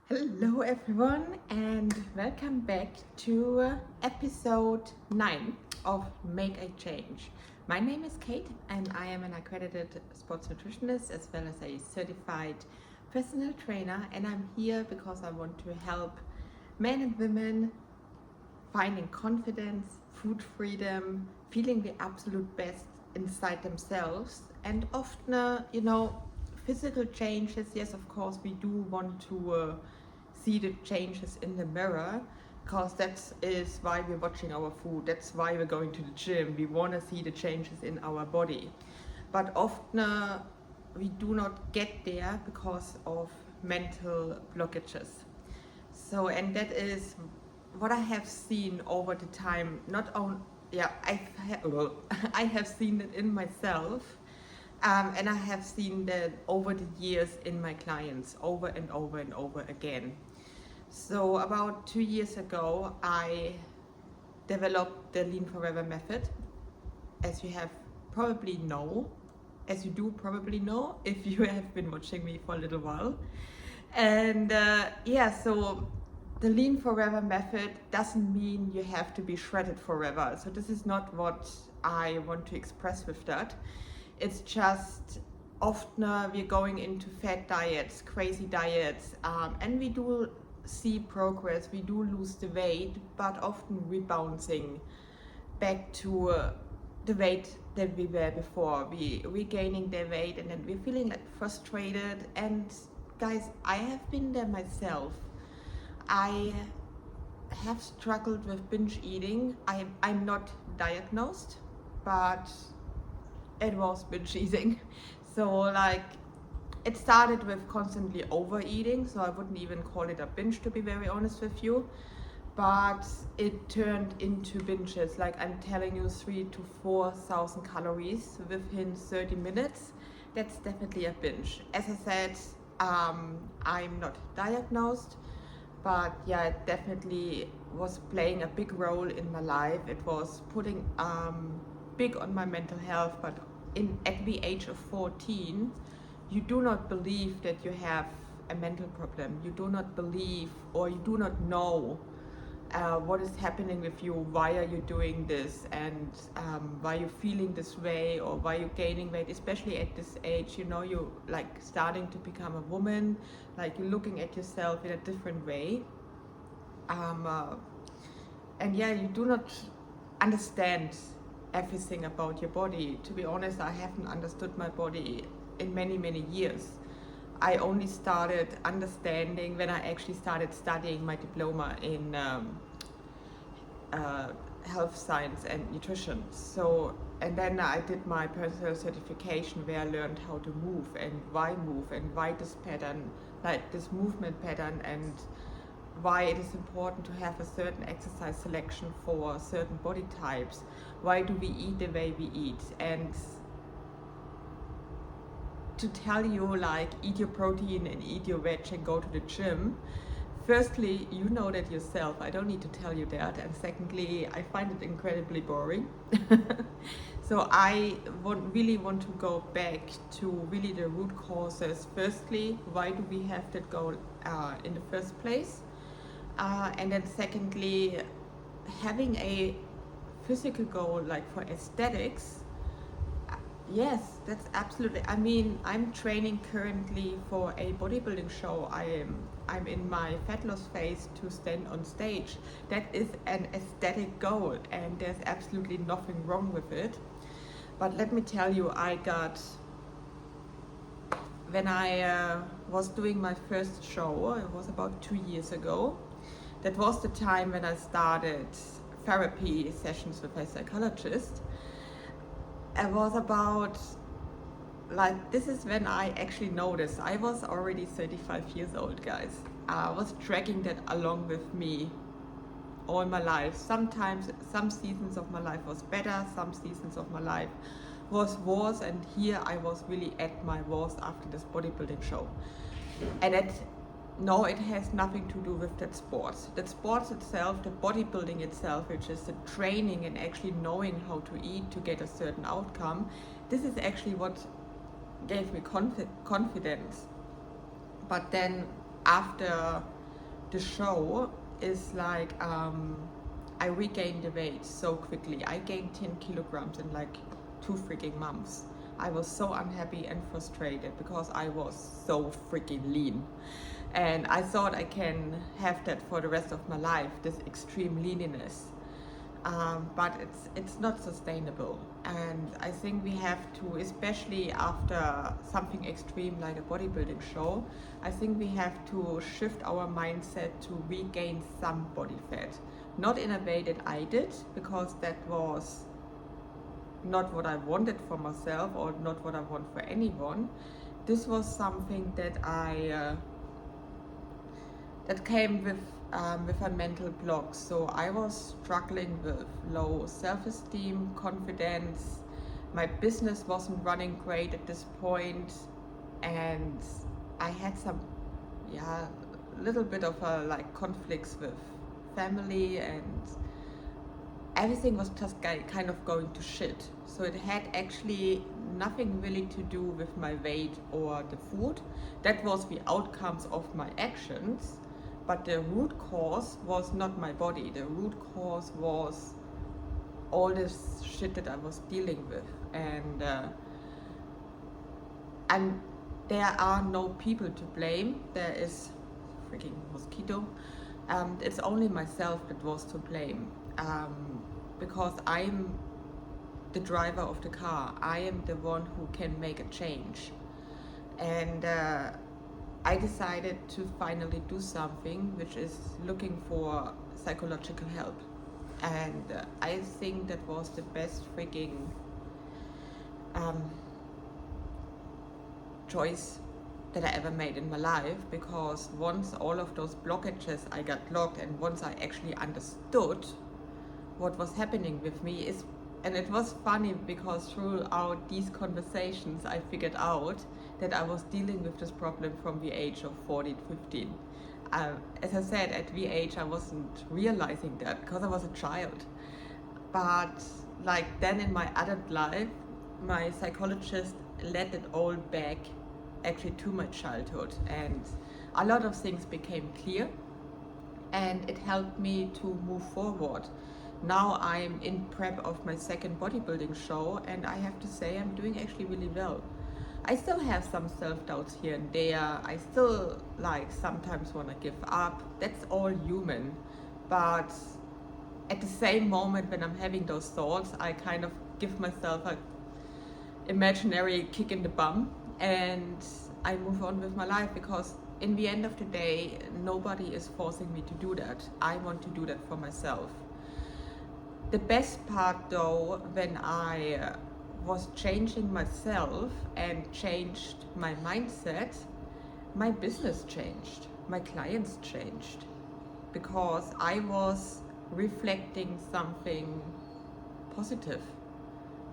Hello everyone and welcome back to episode 9 of Make a Change. My name is Kate and I am an accredited sports nutritionist as well as a certified personal trainer, and I'm here because I want to help men and women finding confidence, food freedom, feeling the absolute best inside themselves, and often, physical changes. Yes, of course, we do want to see the changes in the mirror, because that is why we're watching our food. That's why we're going to the gym. We want to see the changes in our body. But often we do not get there because of mental blockages. So, and that is what I have seen over the time. Not only, I have seen it in myself, and I have seen that over the years in my clients, over and over and over again. So about 2 years ago, I developed the Lean Forever method, as you do probably know if you have been watching me for a little while. And so the Lean Forever method doesn't mean you have to be shredded forever. So this is not what I want to express with that. It's just often we're going into fat diets, crazy diets, and we do see progress, we do lose the weight, but often rebounding back to the weight that we were before. We regaining the weight and then we're feeling like frustrated. And guys, I have been there myself. I have struggled with binge eating. I'm not diagnosed, but it was binge eating. So it started with constantly overeating, so I wouldn't even call it a binge, to be very honest with you. But it turned into binges, like I'm telling you, 3,000 to 4,000 calories within 30 minutes. That's definitely a binge. As I said, I'm not diagnosed, but yeah, it definitely was playing a big role in my life. It was putting big on my mental health, but at the age of 14, you do not believe that you have a mental problem. You do not believe, or you do not know what is happening with you, why are you doing this, and why you're feeling this way, or why you're gaining weight, especially at this age. You're like starting to become a woman, like you're looking at yourself in a different way. And yeah, you do not understand everything about your body. To be honest, I haven't understood my body in many, many years. I only started understanding when I actually started studying my diploma in health science and nutrition. So, and then I did my personal certification where I learned how to move and why this pattern, like this movement pattern, and why it is important to have a certain exercise selection for certain body types. Why do we eat the way we eat? And to tell you, like, eat your protein and eat your veg and go to the gym, firstly, you know that yourself. I don't need to tell you that. And secondly, I find it incredibly boring. So I really want to go back to really the root causes. Firstly, why do we have that goal in the first place? And then secondly, having a physical goal, like for aesthetics, yes, that's absolutely. I mean, I'm training currently for a bodybuilding show. I'm in my fat loss phase to stand on stage. That is an aesthetic goal, and there's absolutely nothing wrong with it. But let me tell you, when I was doing my first show, it was about 2 years ago. That was the time when I started therapy sessions with a psychologist. It was about, this is when I actually noticed I was already 35 years old, guys. I was dragging that along with me all my life. Sometimes, some seasons of my life was better, some seasons of my life was worse, and here I was really at my worst after this bodybuilding show. And no, it has nothing to do with that sports. That sports itself, the bodybuilding itself, which is the training and actually knowing how to eat to get a certain outcome, this is actually what gave me confidence. But then after the show is like I regained the weight so quickly. I gained 10 kilograms in like 2 freaking months. I was so unhappy and frustrated because I was so freaking lean. And I thought I can have that for the rest of my life, this extreme leanness. But it's not sustainable. And I think we have to, especially after something extreme like a bodybuilding show, I think we have to shift our mindset to regain some body fat. Not in a way that I did, because that was not what I wanted for myself or not what I want for anyone. This was something that that came with a mental block. So I was struggling with low self-esteem, confidence. My business wasn't running great at this point, and I had some, little bit of like conflicts with family, and everything was just kind of going to shit. So it had actually nothing really to do with my weight or the food. That was the outcomes of my actions. But the root cause was not my body. The root cause was all this shit that I was dealing with. And there are no people to blame. There is freaking mosquito. It's only myself that was to blame. Because I'm the driver of the car. I am the one who can make a change. And I decided to finally do something, which is looking for psychological help. And I think that was the best freaking choice that I ever made in my life, because once all of those blockages I got locked, and once I actually understood what was happening with me and it was funny because throughout these conversations I figured out that I was dealing with this problem from the age of 14, 15. As I said, at the age I wasn't realizing that because I was a child. But like then in my adult life, my psychologist led it all back actually to my childhood, and a lot of things became clear, and it helped me to move forward. Now I'm in prep of my second bodybuilding show, and I have to say I'm doing actually really well. I still have some self-doubts here and there. I still like sometimes want to give up. That's all human. But at the same moment when I'm having those thoughts, I kind of give myself a imaginary kick in the bum, and I move on with my life, because in the end of the day, nobody is forcing me to do that. I want to do that for myself. The best part though, when I was changing myself and changed my mindset, my business changed, my clients changed, because I was reflecting something positive,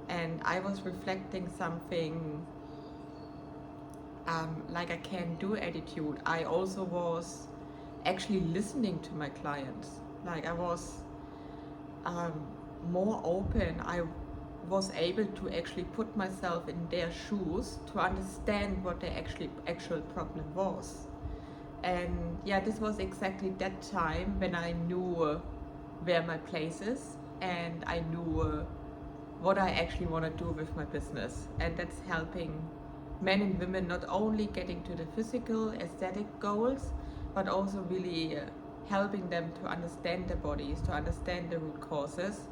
and I was reflecting something like a can-do attitude. I also was actually listening to my clients. Like I was more open. I was able to actually put myself in their shoes to understand what their actual problem was. And yeah, this was exactly that time when I knew where my place is, and I knew what I actually want to do with my business. And that's helping men and women not only getting to the physical aesthetic goals, but also really helping them to understand their bodies, to understand the root causes.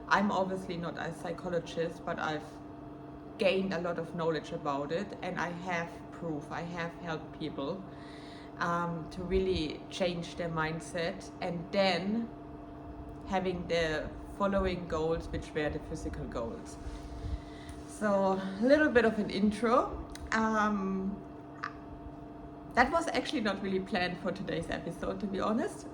I'm obviously not a psychologist, but I've gained a lot of knowledge about it, and I have proof. I have helped people to really change their mindset, and then having the following goals, which were the physical goals. So a little bit of an intro. That was actually not really planned for today's episode, to be honest.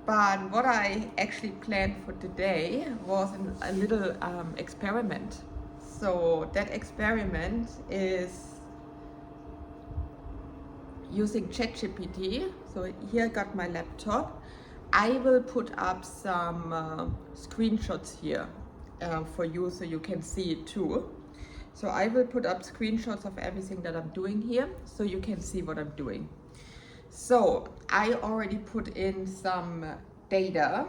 But what I actually planned for today was a little experiment. So that experiment is using Chat GPT. So here I got my laptop. I will put up some screenshots here for you so you can see it too. So I will put up screenshots of everything that I'm doing here so you can see what I'm doing. So I already put in some data.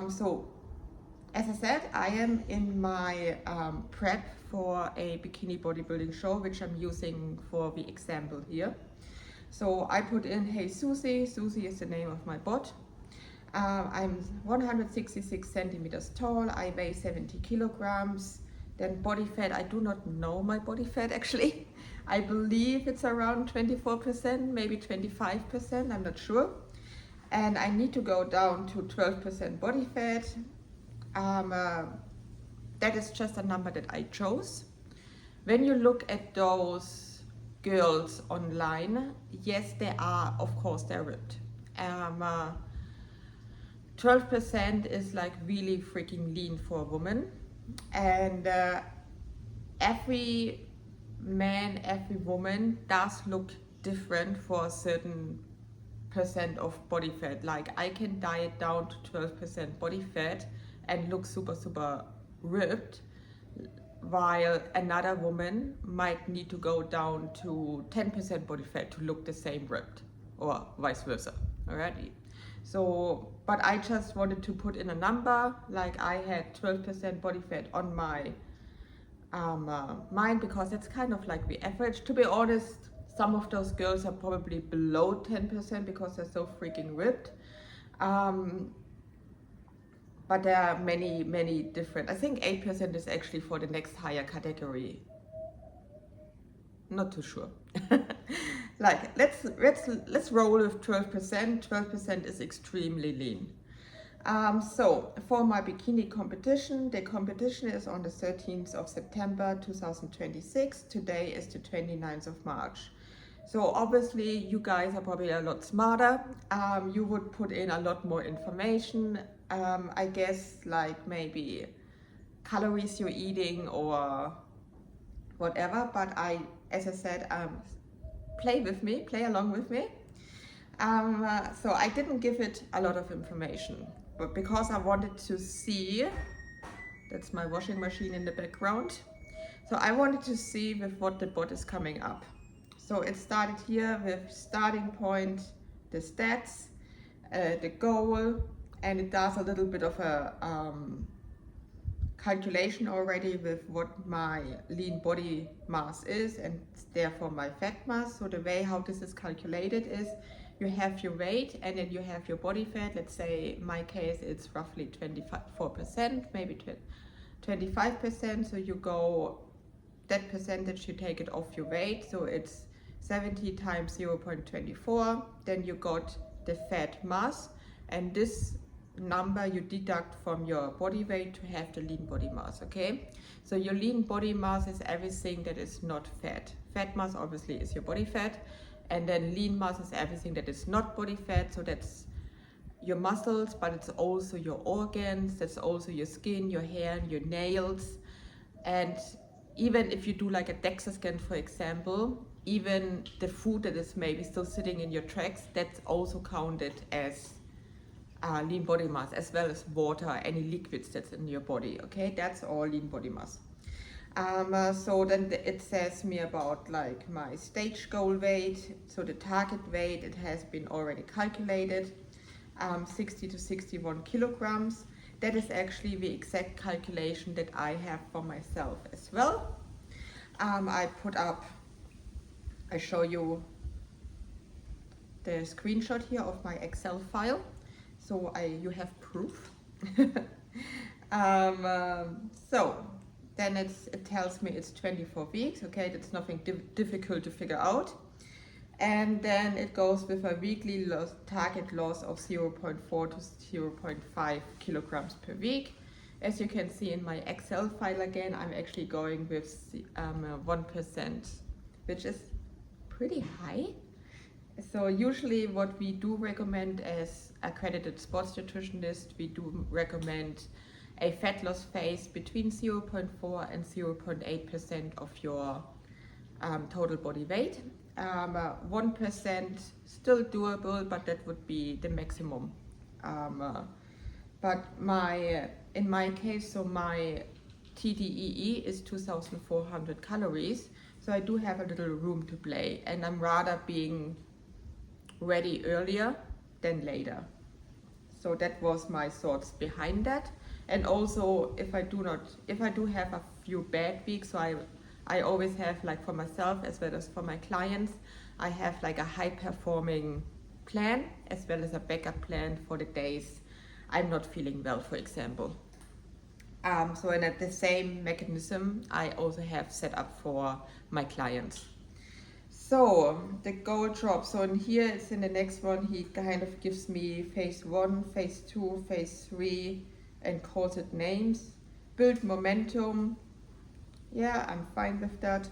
So as I said, I am in my prep for a bikini bodybuilding show, which I'm using for the example here. So I put in, hey Susie. Susie is the name of my bot. I'm 166 centimeters tall. I weigh 70 kilograms. Then body fat, I do not know my body fat actually. I believe it's around 24%, maybe 25%, I'm not sure. And I need to go down to 12% body fat. That is just a number that I chose. When you look at those girls online, yes, they are, of course, they're ripped. 12% is like really freaking lean for a woman. And every man, every woman does look different for a certain percent of body fat. Like I can diet down to 12% body fat and look super, super ripped, while another woman might need to go down to 10% body fat to look the same ripped, or vice versa. Alrighty. So, but I just wanted to put in a number, like I had 12% body fat on my mind, because it's kind of like the average. To be honest, some of those girls are probably below 10% because they're so freaking ripped. But there are many, many different. I think 8% is actually for the next higher category. Not too sure. Like let's roll with 12%. 12% is extremely lean. So for my bikini competition, the competition is on the 13th of September 2026. Today is the 29th of March. So obviously you guys are probably a lot smarter. You would put in a lot more information. I guess like maybe calories you're eating or whatever. But as I said, play along with me. So I didn't give it a lot of information, but because I wanted to see, that's my washing machine in the background. So I wanted to see with what the bot is coming up. So it started here with starting point, the stats, the goal, and it does a little bit of a calculation already with what my lean body mass is and therefore my fat mass. So the way how this is calculated is you have your weight and then you have your body fat. Let's say in my case it's roughly 24%, maybe 25%. So you go, that percentage, you take it off your weight. So it's 70 times 0.24. Then you got the fat mass, and this number you deduct from your body weight to have the lean body mass. Okay, so your lean body mass is everything that is not fat. Fat mass obviously is your body fat, and then lean mass is everything that is not body fat. So that's your muscles, but it's also your organs, that's also your skin, your hair, your nails. And even if you do like a DEXA scan, for example, even the food that is maybe still sitting in your tracks, that's also counted as lean body mass, as well as water, any liquids that's in your body. Okay, that's all lean body mass. So then it says me about like my stage goal weight. So the target weight, it has been already calculated, 60 to 61 kilograms. That is actually the exact calculation that I have for myself as well. I show you the screenshot here of my Excel file. So you have proof. So then it tells me it's 24 weeks. Okay, that's nothing difficult to figure out. And then it goes with a weekly target loss of 0.4 to 0.5 kilograms per week. As you can see in my Excel file again, I'm actually going with 1%, which is pretty high. So usually what we do recommend as accredited sports nutritionist, we do recommend a fat loss phase between 0.4 and 0.8% of your total body weight. 1% still doable, but that would be the maximum. But in my case, so my TDEE is 2,400 calories. So I do have a little room to play, and I'm rather being ready earlier than later. So that was my thoughts behind that. And also, if I do have a few bad weeks, so I always have, like for myself as well as for my clients, I have like a high performing plan as well as a backup plan for the days I'm not feeling well, for example. So and at the same mechanism I also have set up for my clients. So the goal drop. So in here, it's in the next one, he kind of gives me phase 1, phase 2, phase 3, and calls it names. Build momentum. Yeah, I'm fine with that.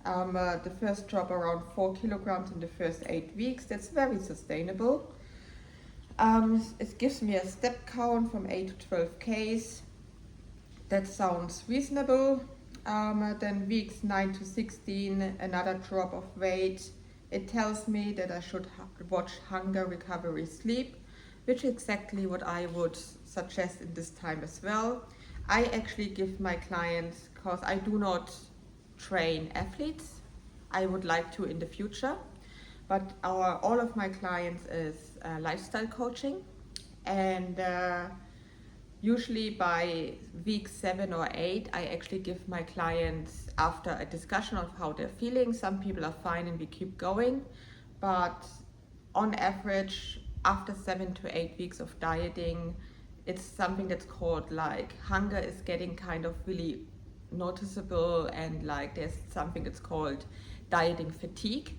The first drop around 4 kilograms in the first 8 weeks. That's very sustainable. It gives me a step count from 8 to 12 Ks. That sounds reasonable. Then weeks 9 to 16, another drop of weight. It tells me that I should watch hunger, recovery, sleep, which is exactly what I would suggest in this time as well. I actually give my clients, because I do not train athletes, I would like to in the future, but all of my clients is lifestyle coaching, and usually by week 7 or 8, I actually give my clients, after a discussion of how they're feeling, some people are fine and we keep going, but on average, after 7 to 8 weeks of dieting, it's something that's called like hunger is getting kind of really noticeable, and like there's something that's called dieting fatigue.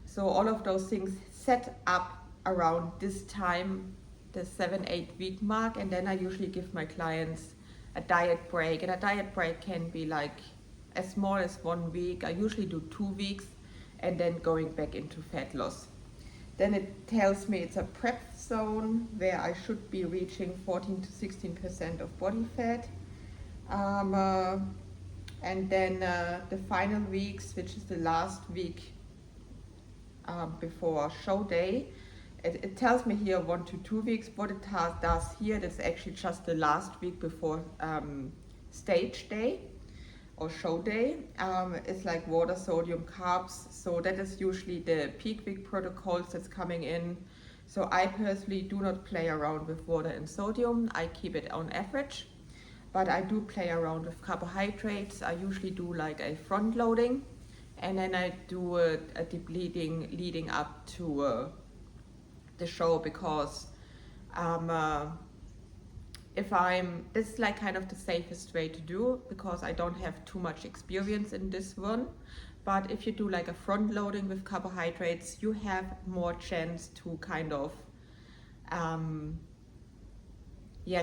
So all of those things set up around this time, the 7-8 week mark, and then I usually give my clients a diet break, and a diet break can be like as small as 1 week. I usually do 2 weeks and then going back into fat loss. Then it tells me it's a prep zone where I should be reaching 14 to 16% of body fat. And then the final weeks, which is the last week before show day, it tells me here 1 to 2 weeks. What it does here, that's actually just the last week before stage day or show day. It's like water, sodium, carbs. So that is usually the peak week protocols that's coming in. So I personally do not play around with water and sodium. I keep it on average, but I do play around with carbohydrates. I usually do like a front loading, and then I do a depleting leading up to the show, because this is like kind of the safest way to do, because I don't have too much experience in this one. But if you do like a front loading with carbohydrates, you have more chance to kind of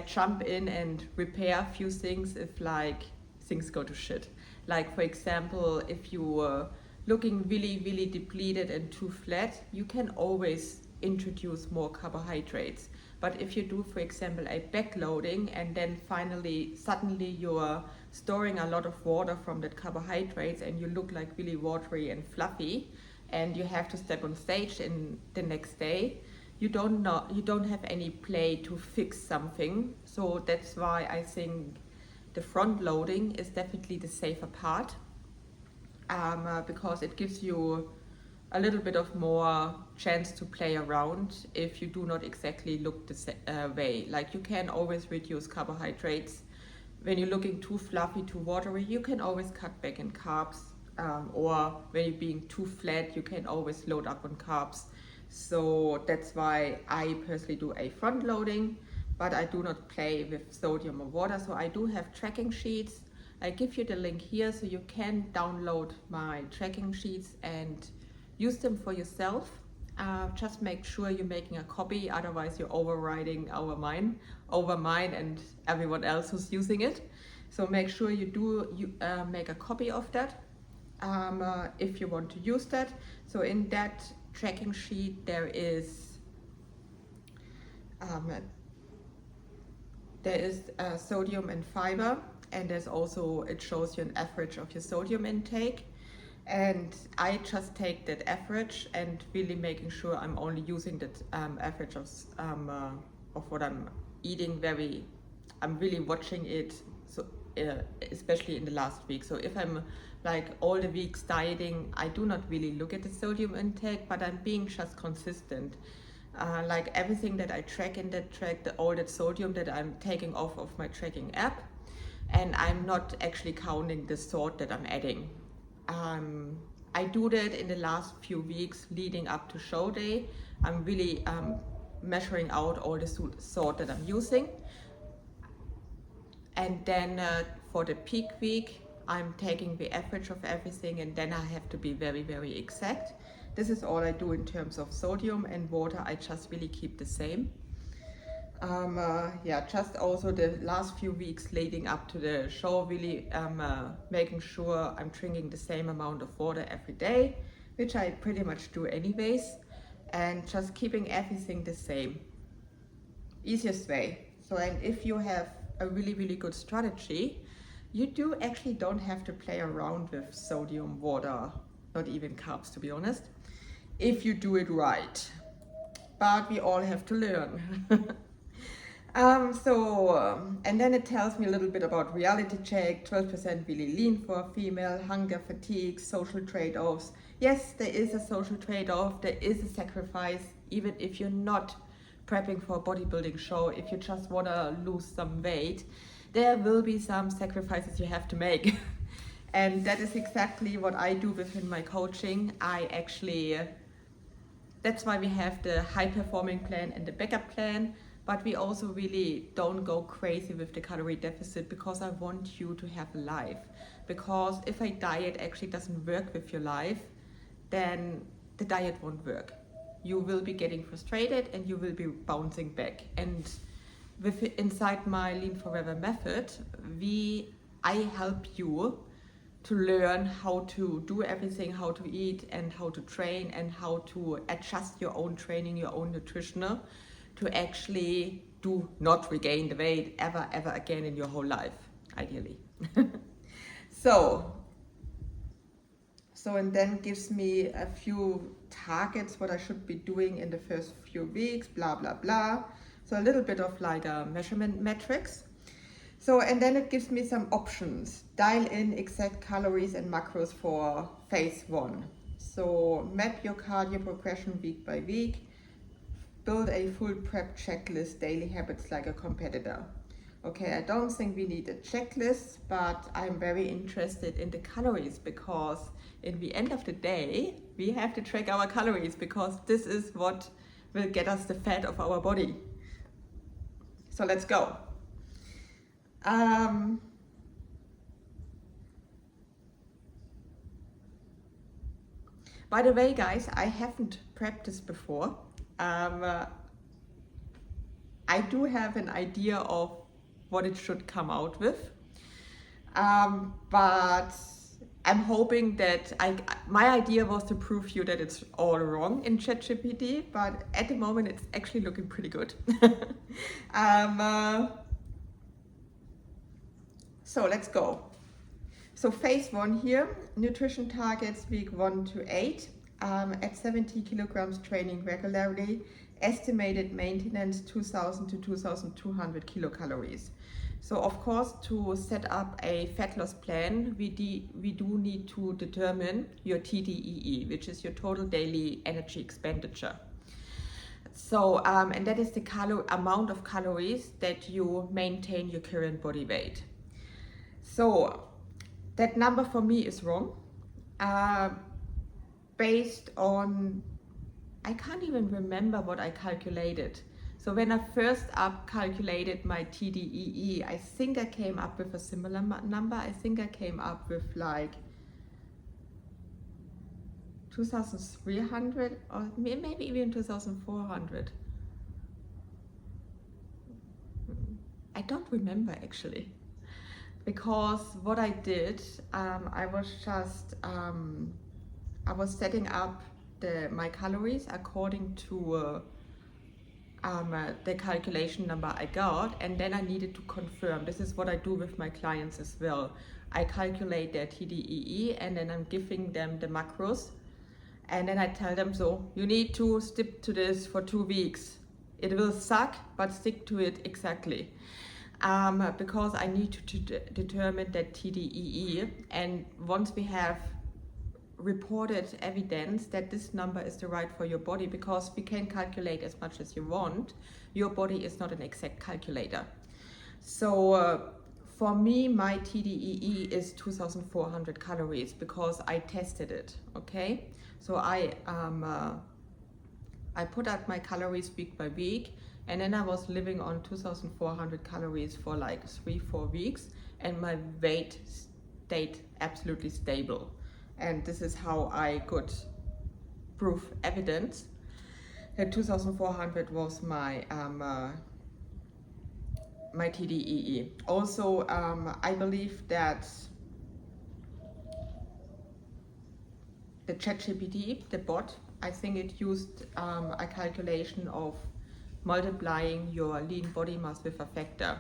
jump in and repair a few things if like things go to shit. Like for example, if you're looking really, really depleted and too flat, you can always introduce more carbohydrates. But if you do, for example, a backloading, and then suddenly you're storing a lot of water from that carbohydrates, and you look like really watery and fluffy, and you have to step on stage in the next day, you don't have any play to fix something. So that's why I think the front loading is definitely the safer part, because it gives you a little bit of more chance to play around if you do not exactly look the way. Like you can always reduce carbohydrates. When you're looking too fluffy, too watery, you can always cut back in carbs, or when you're being too flat, you can always load up on carbs. So that's why I personally do a front loading, but I do not play with sodium or water. So I do have tracking sheets. I give you the link here so you can download my tracking sheets and use them for yourself. Just make sure you're making a copy, otherwise you're overriding over mine and everyone else who's using it. So make sure you make a copy of that if you want to use that. So in that tracking sheet there is sodium and fiber, and there's also, it shows you an average of your sodium intake. And I just take that average and really making sure I'm only using that average of what I'm eating. I'm really watching it, so especially in the last week. So if I'm like all the weeks dieting, I do not really look at the sodium intake, but I'm being just consistent. Like everything that I track in that track, all that sodium that I'm taking off of my tracking app, and I'm not actually counting the salt that I'm adding. I do that in the last few weeks leading up to show day. I'm really measuring out all the salt that I'm using. And then for the peak week, I'm taking the average of everything, and then I have to be very, very exact. This is all I do in terms of sodium, and water I just really keep the same. Yeah, just also the last few weeks leading up to the show, really making sure I'm drinking the same amount of water every day, which I pretty much do anyways, and just keeping everything the same. Easiest way. So, and if you have a really, really good strategy, you actually don't have to play around with sodium, water, not even carbs, to be honest, if you do it right. But we all have to learn. And then it tells me a little bit about reality check, 12% really lean for a female, hunger, fatigue, social trade-offs. Yes, there is a social trade-off, there is a sacrifice, even if you're not prepping for a bodybuilding show, if you just want to lose some weight, there will be some sacrifices you have to make. And that is exactly what I do within my coaching. That's why we have the high performing plan and the backup plan, but we also really don't go crazy with the calorie deficit, because I want you to have a life. Because if a diet actually doesn't work with your life, then the diet won't work. You will be getting frustrated and you will be bouncing back. And inside my Lean Forever method, I help you to learn how to do everything, how to eat and how to train, and how to adjust your own training, your own nutritional, to actually do not regain the weight ever again in your whole life, ideally. And then gives me a few targets, what I should be doing in the first few weeks, blah, blah, blah. So a little bit of like a measurement metrics. So, and then it gives me some options. Dial in exact calories and macros for phase 1. So map your cardio progression week by week. Build a full prep checklist, daily habits like a competitor. Okay, I don't think we need a checklist, but I'm very interested in the calories, because in the end of the day, we have to track our calories, because this is what will get us the fat of our body. So let's go. By the way, guys, I haven't prepped this before. I do have an idea of what it should come out with, but I'm hoping that my idea was to prove you that it's all wrong in Chat GPT, but at the moment it's actually looking pretty good. So let's go. So phase 1 here, nutrition targets week 1 to 8, at 70 kilograms training regularly, estimated maintenance 2000 to 2200 kilocalories. So of course, to set up a fat loss plan, we do need to determine your TDEE, which is your total daily energy expenditure. So, and that is the amount of calories that you maintain your current body weight. So that number for me is wrong, based on, I can't even remember what I calculated. So when I first calculated my TDEE, I think I came up with a similar number. I think I came up with like 2,300 or maybe even 2,400. I don't remember actually, because what I did, I was setting up my calories according to the calculation number I got, and then I needed to confirm. This is what I do with my clients as well. I calculate their TDEE and then I'm giving them the macros, and then I tell them, so you need to stick to this for 2 weeks. It will suck, but stick to it exactly. because I need to determine that TDEE, and once we have reported evidence that this number is the right for your body, because we can calculate as much as you want, your body is not an exact calculator. So for me, my TDEE is 2,400 calories because I tested it, okay? So I put out my calories week by week, and then I was living on 2,400 calories for like 3-4 weeks, and my weight stayed absolutely stable. And this is how I could prove evidence that 2,400 was my my TDEE. Also, I believe that the Chat GPT, the bot, I think it used a calculation of multiplying your lean body mass with a factor.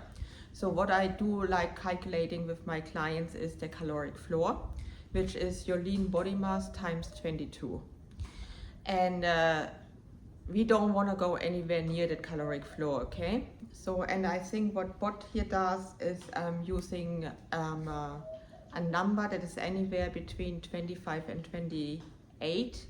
So what I do like calculating with my clients is the caloric floor, which is your lean body mass times 22. And we don't want to go anywhere near that caloric floor, okay? So, and I think what bot here does is using a number that is anywhere between 25 and 28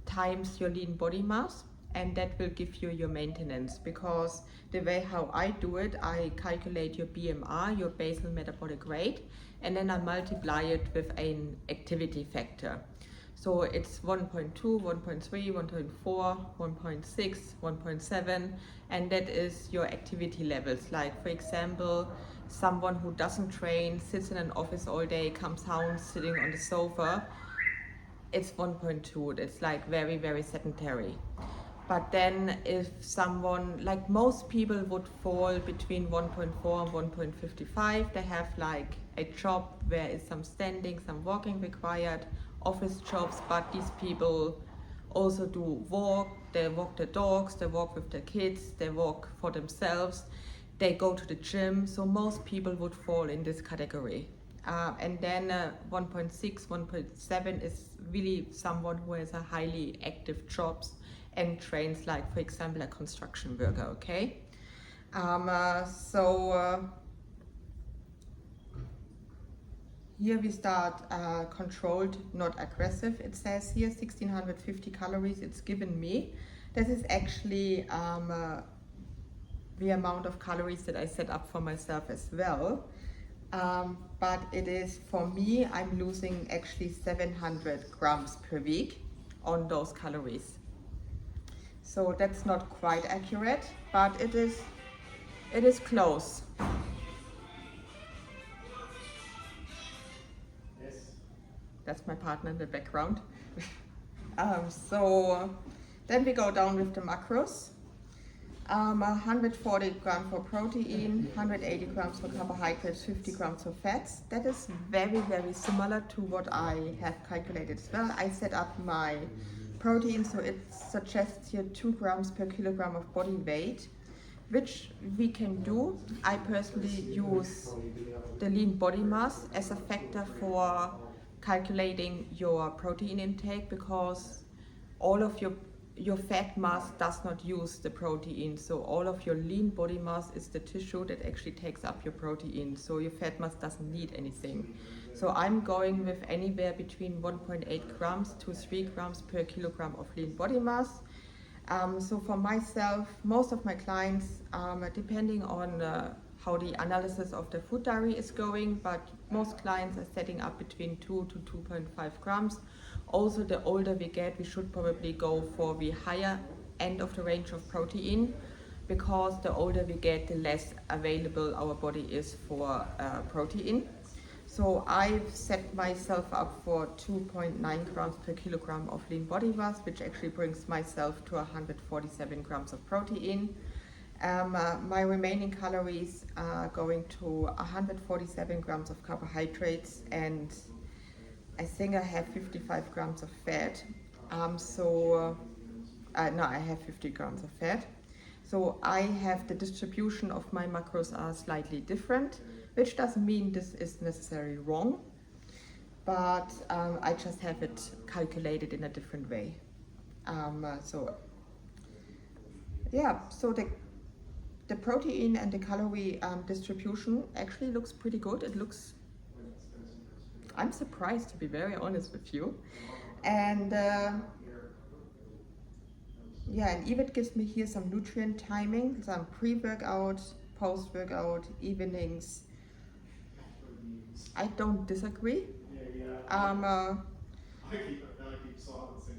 times your lean body mass, and that will give you your maintenance. Because the way how I do it, I calculate your BMR, your basal metabolic rate, and then I multiply it with an activity factor. So it's 1.2, 1.3, 1.4, 1.6, 1.7, and that is your activity levels. Like, for example, someone who doesn't train, sits in an office all day, comes home sitting on the sofa, it's 1.2. It's like very, very sedentary. But then if someone, like most people would fall between 1.4 and 1.55, they have like a job where is some standing, some walking required, office jobs, but these people also do walk, they walk their dogs, they walk with their kids, they walk for themselves, they go to the gym. So most people would fall in this category. And then 1.6, 1.7 is really someone who has a highly active jobs and trains, like for example a construction worker, okay? Here we start controlled, not aggressive. It says here 1,650 calories it's given me. This is actually the amount of calories that I set up for myself as well. But it is, for me, I'm losing actually 700 grams per week on those calories. So that's not quite accurate, but it is close. That's my partner in the background. So then we go down with the macros. 140 grams for protein, 180 grams for carbohydrates, 50 grams for fats. That is very, very similar to what I have calculated as well. I set up my protein, so it suggests here 2 grams per kilogram of body weight, which we can do. I personally use the lean body mass as a factor for calculating your protein intake, because all of your fat mass does not use the protein. So all of your lean body mass is the tissue that actually takes up your protein. So your fat mass doesn't need anything. So I'm going with anywhere between 1.8 grams to 3 grams per kilogram of lean body mass. So for myself, most of my clients, depending on how the analysis of the food diary is going, but most clients are setting up between 2 to 2.5 grams. Also, the older we get, we should probably go for the higher end of the range of protein, because the older we get, the less available our body is for protein. So I've set myself up for 2.9 grams per kilogram of lean body mass, which actually brings myself to 147 grams of protein. My remaining calories are going to 147 grams of carbohydrates, and I think I have 55 grams of fat. No, I have 50 grams of fat. So I have the distribution of my macros are slightly different, which doesn't mean this is necessarily wrong, but I just have it calculated in a different way. So the protein and the calorie distribution actually looks pretty good. It looks, I'm surprised to be very honest with you. And yeah, and even gives me here some nutrient timing, some pre-workout, post-workout, evenings. I don't disagree.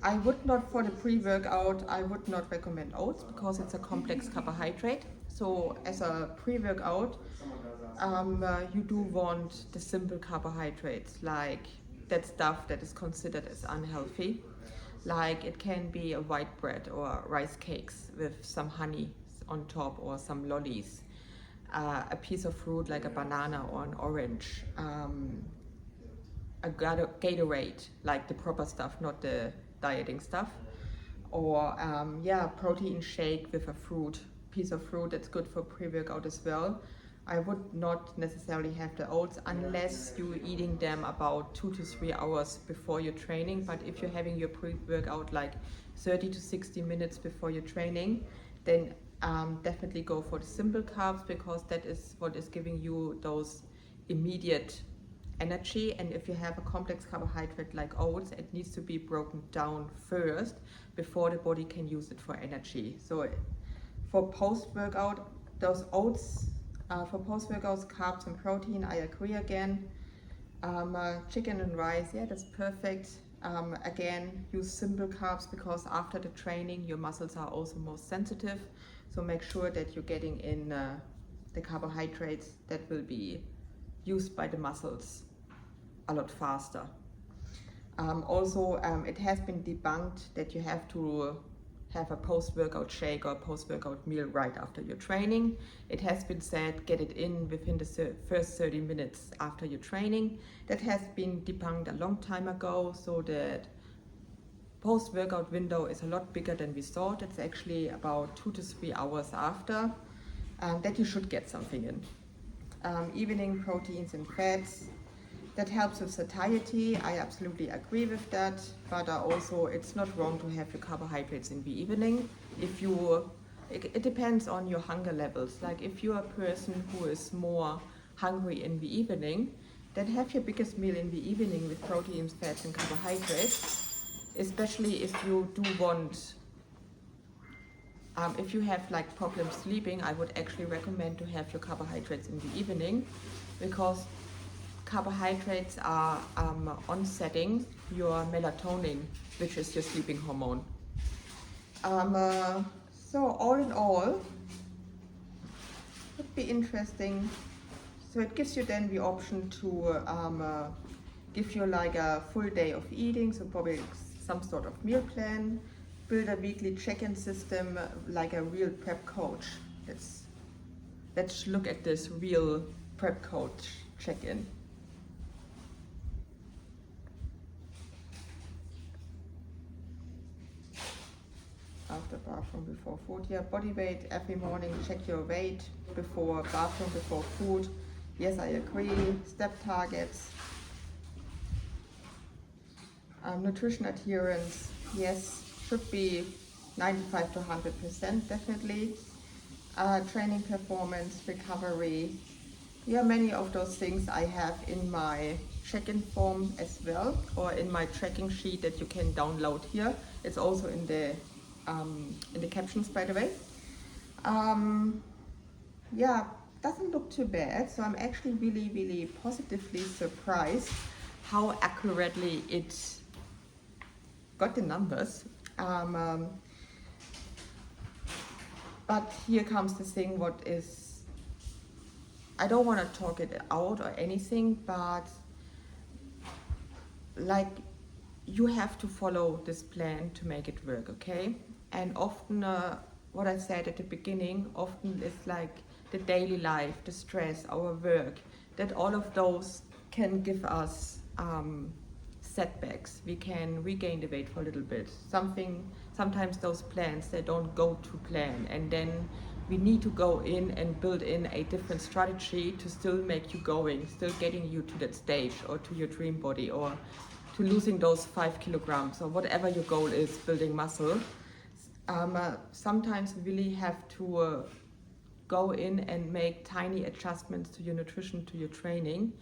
I would not, for the pre-workout, I would not recommend oats because it's a complex carbohydrate. So as a pre-workout, you do want the simple carbohydrates, like that stuff that is considered as unhealthy. Like it can be a white bread or rice cakes with some honey on top or some lollies, a piece of fruit like a banana or an orange, a Gatorade, like the proper stuff, not the dieting stuff, or yeah, protein shake with a fruit, piece of fruit that's good for pre-workout as well. I would not necessarily have the oats unless you're eating them about 2 to 3 hours before your training. But if you're having your pre-workout like 30 to 60 minutes before your training, then definitely go for the simple carbs because that is what is giving you those immediate energy. And if you have a complex carbohydrate like oats, it needs to be broken down first before the body can use it for energy. So for post-workout, those oats, for post-workouts, carbs and protein, I agree again. Chicken and rice, yeah, that's perfect. Again, use simple carbs because after the training, your muscles are also most sensitive. So make sure that you're getting in the carbohydrates that will be used by the muscles a lot faster. Also, it has been debunked that you have to have a post-workout shake or post-workout meal right after your training. It has been said, get it in within the first 30 minutes after your training. That has been debunked a long time ago, so that post-workout window is a lot bigger than we thought. It's actually about 2 to 3 hours after that you should get something in. Evening proteins and fats, that helps with satiety. I absolutely agree with that, but also it's not wrong to have your carbohydrates in the evening. If you, it depends on your hunger levels. Like if you're a person who is more hungry in the evening, then have your biggest meal in the evening with proteins, fats and carbohydrates, especially if you do want, if you have like problems sleeping, I would actually recommend to have your carbohydrates in the evening because carbohydrates are onsetting your melatonin, which is your sleeping hormone. So all in all, would be interesting. So it gives you then the option to give you like a full day of eating, so probably some sort of meal plan, build a weekly check-in system like a real prep coach. Let's look at this real prep coach check-in. After bathroom, before food. Yeah, body weight every morning. Check your weight before bathroom, before food. Yes, I agree. Step targets. Nutrition adherence. Yes, should be 95 to 100%, definitely. Training performance, recovery. Yeah, many of those things I have in my check-in form as well, or in my tracking sheet that you can download here. It's also in the captions, by the way. Yeah, doesn't look too bad. So I'm actually really, really positively surprised how accurately it got the numbers. But here comes the thing, what is, I don't want to talk it out or anything, but like you have to follow this plan to make it work, okay? And often, what I said at the beginning, often it's like the daily life, the stress, our work, that all of those can give us setbacks. We can regain the weight for a little bit. Sometimes those plans, they don't go to plan, and then we need to go in and build in a different strategy to still make you going, still getting you to that stage or to your dream body or to losing those 5 kilograms or whatever your goal is, building muscle. Sometimes we really have to go in and make tiny adjustments to your nutrition, to your training,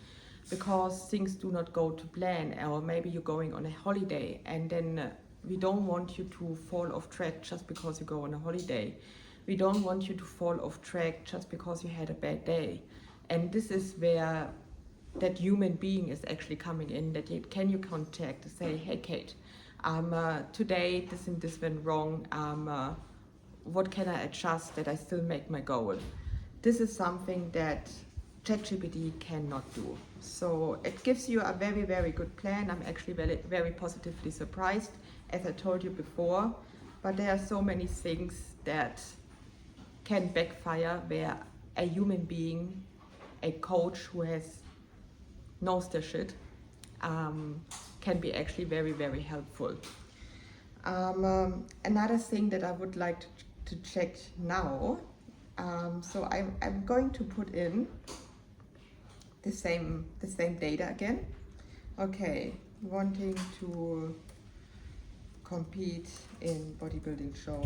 because things do not go to plan, or maybe you're going on a holiday and then we don't want you to fall off track just because you go on a holiday. We don't want you to fall off track just because you had a bad day. And this is where that human being is actually coming in, that can you contact to say, hey Kate, today this and this went wrong, what can I adjust that I still make my goal? This is something that ChatGPT cannot do. So it gives you a very, very good plan. I'm actually very, very positively surprised, as I told you before, but there are so many things that can backfire where a human being, a coach who knows their shit, can be actually very, very helpful. Another thing that I would like to check now, so I'm going to put in the same data again. Okay, wanting to compete in bodybuilding show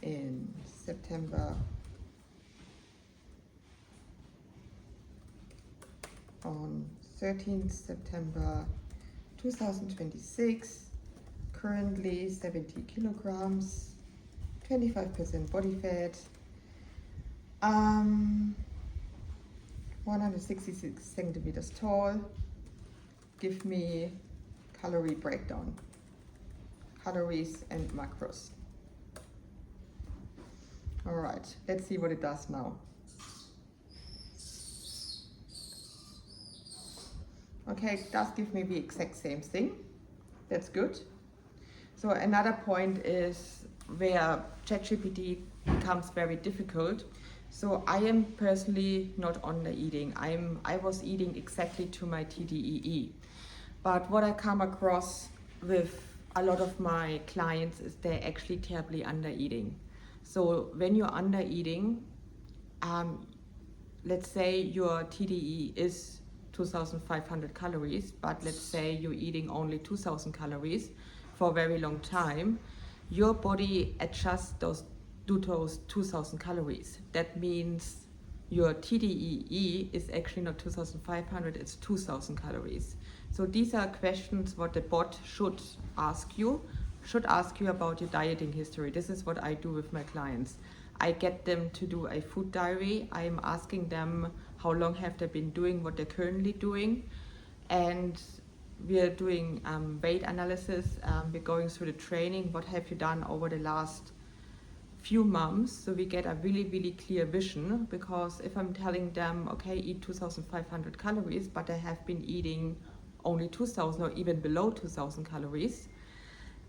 in September, on 13th September 2026, currently 70 kilograms, 25% body fat, 166 centimeters tall. Give me calorie breakdown, calories and macros. All right, let's see what it does now. Okay, it does give me the exact same thing. That's good. So another point is where ChatGPT becomes very difficult. So I am personally not under eating. I was eating exactly to my TDEE. But what I come across with a lot of my clients is they're actually terribly under eating. So when you're under eating, let's say your TDE is 2,500 calories, but let's say you're eating only 2,000 calories for a very long time, your body adjusts those 2,000 calories. That means your TDEE is actually not 2,500, it's 2,000 calories. So these are questions what the bot should ask you about your dieting history. This is what I do with my clients. I get them to do a food diary. I'm asking them how long have they been doing what they're currently doing, and we are doing weight analysis. We're going through the training. What have you done over the last few months? So we get a really, really clear vision, because if I'm telling them, okay, eat 2,500 calories, but I have been eating only 2,000 or even below 2,000 calories,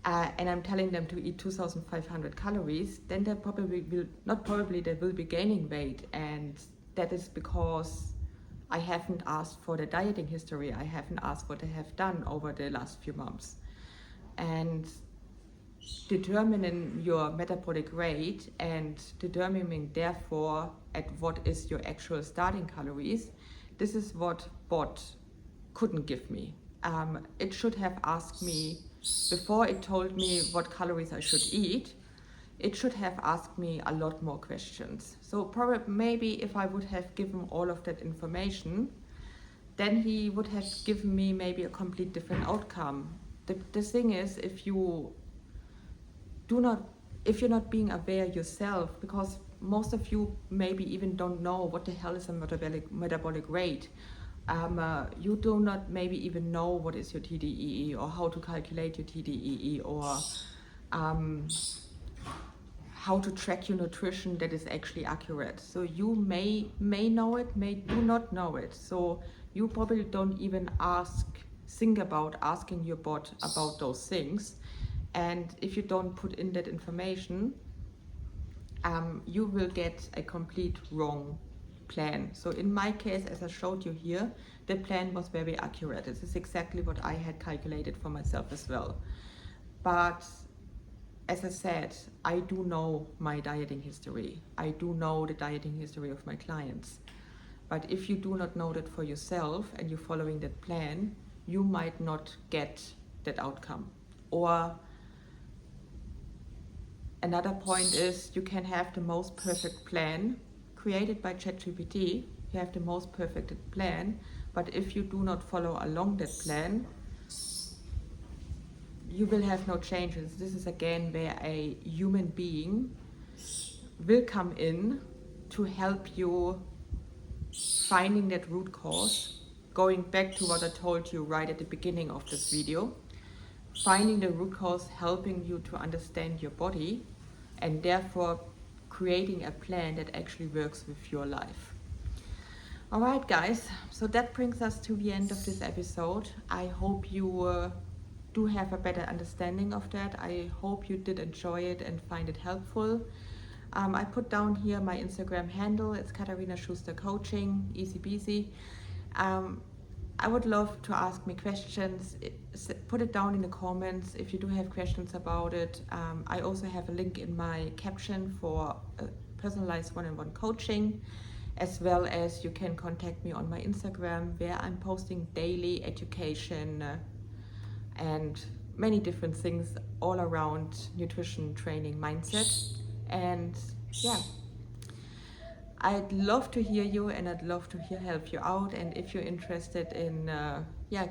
and I'm telling them to eat 2,500 calories, then they they will be gaining weight. And that is because I haven't asked for the dieting history. I haven't asked what they have done over the last few months. And determining your metabolic rate and determining therefore at what is your actual starting calories, this is what bot couldn't give me. It should have asked me, before it told me what calories I should eat, it should have asked me a lot more questions. So probably maybe if I would have given all of that information, then he would have given me maybe a complete different outcome. The thing is, if you're not being aware yourself, because most of you maybe even don't know what the hell is a metabolic rate. You do not maybe even know what is your TDEE or how to calculate your TDEE, or how to track your nutrition that is actually accurate. So you may know it, may do not know it. So you probably don't even think about asking your bot about those things. And if you don't put in that information, you will get a complete wrong plan. So in my case, as I showed you here, the plan was very accurate. This is exactly what I had calculated for myself as well. But as I said, I do know my dieting history. I do know the dieting history of my clients. But if you do not know that for yourself and you're following that plan, you might not get that outcome. Or Another point is you can have the most perfect plan created by ChatGPT. You have the most perfect plan, but if you do not follow along that plan, you will have no changes. This is again where a human being will come in to help you finding that root cause. Going back to what I told you right at the beginning of this video, finding the root cause, helping you to understand your body, and therefore creating a plan that actually works with your life. All right, guys, so that brings us to the end of this episode. I hope you do have a better understanding of that. I hope you did enjoy it and find it helpful. I put down here my Instagram handle. It's Katharina Schuster Coaching, easy peasy. I would love to ask me questions. Put it down in the comments if you do have questions about it. I also have a link in my caption for personalized one-on-one coaching, as well as you can contact me on my Instagram, where I'm posting daily education and many different things all around nutrition, training, mindset. And yeah, I'd love to hear you, and I'd love to help you out. And if you're interested in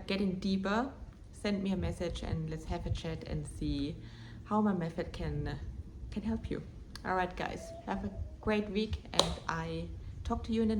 getting deeper, send me a message and let's have a chat and see how my method can help you. All right, guys, have a great week, and I talk to you in the